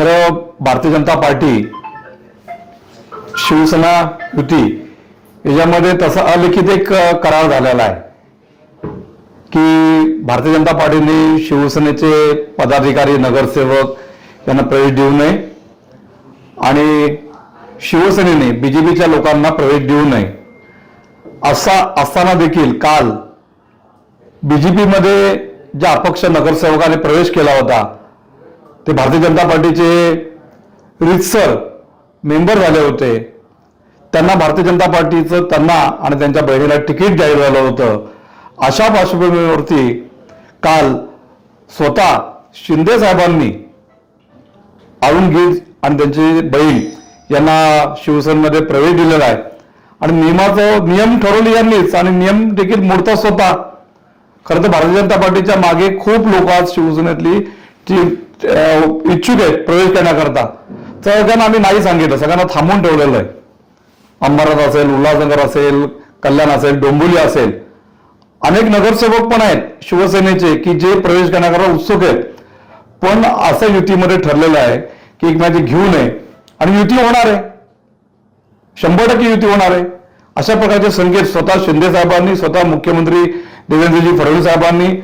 खरं भारतीय जनता पार्टी शिवसेना युती याच्यामध्ये तसा अलिखित एक करार झालेला आहे की भारतीय जनता पार्टीने शिवसेनेचे पदाधिकारी नगरसेवक यांना प्रवेश देऊ नये आणि शिवसेनेने बीजेपीच्या लोकांना प्रवेश देऊ नये असा असताना देखील काल बीजेपीमध्ये ज्या अपक्ष नगरसेवकाने प्रवेश केला होता ते भारतीय जनता पार्टीचे रितसर मेंबर झाले होते। त्यांना भारतीय जनता पार्टीचं त्यांना आणि त्यांच्या बहिणीला तिकीट जाहीर झालं होतं। अशा पार्श्वभूमीवरती काल स्वतः शिंदे साहेबांनी अरुण गिज आणि त्यांची बहीण यांना शिवसेनेमध्ये प्रवेश दिलेला आहे आणि नियम ठरवले यांनीच आणि नियम देखील मोडतात स्वतः। खरं तर भारतीय जनता पार्टीच्या मागे खूप लोक आज शिवसेनेतली इच्छुक आहेत प्रवेश करण्याकरता। सगळ्यांना आम्ही नाही सांगितलं, सगळ्यांना थांबवून ठेवलेलं आहे। अंबरनाथ असेल, उल्हासनगर असेल, कल्याण असेल, डोंबिवली असेल, अनेक नगरसेवक पण आहेत शिवसेनेचे की जे प्रवेश करण्याकरता उत्सुक आहेत। पण असं युतीमध्ये ठरलेलं आहे की एकमेकांची घेऊ नये आणि युती होणार आहे, 100% युती होणार आहे। अशा प्रकारचे संकेत स्वतः शिंदे साहेबांनी, स्वतः मुख्यमंत्री देवेंद्रजी फडणवीस साहेबांनी,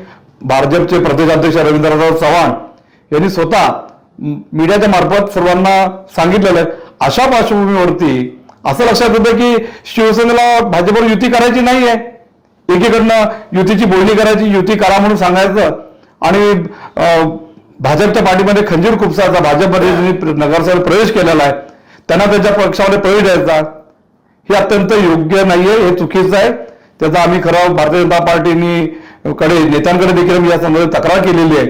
भाजपचे प्रदेशाध्यक्ष रवींद्रनाथ चव्हाण यांनी स्वतः मीडियाच्या मार्फत सर्वांना सांगितलेलं आहे। अशा पार्श्वभूमीवरती असं लक्षात येतं की शिवसेनेला भाजपवर युती करायची नाहीये। एकीकडनं युतीची बोलणी करायची, युती करा म्हणून सांगायचं आणि भाजपच्या पाठीमध्ये खंजीर खुपसायचा। भाजपमध्ये नगरसेवक प्रवेश केलेला आहे, त्यांना त्यांच्या पक्षामध्ये प्रवेश द्यायचा, हे अत्यंत योग्य नाहीये, हे चुकीचं आहे। त्याचा आम्ही खरं भारतीय जनता पार्टीकडे नेत्यांकडे देखील या संदर्भात तक्रार केलेली आहे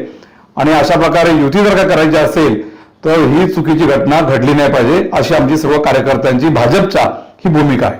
आणि अशा प्रकारे युती जर का करायची असेल तर ही चुकीची घटना घडली नाही पाहिजे अशी आमची सर्व कार्यकर्त्यांची भाजपच्या ही भूमिका आहे।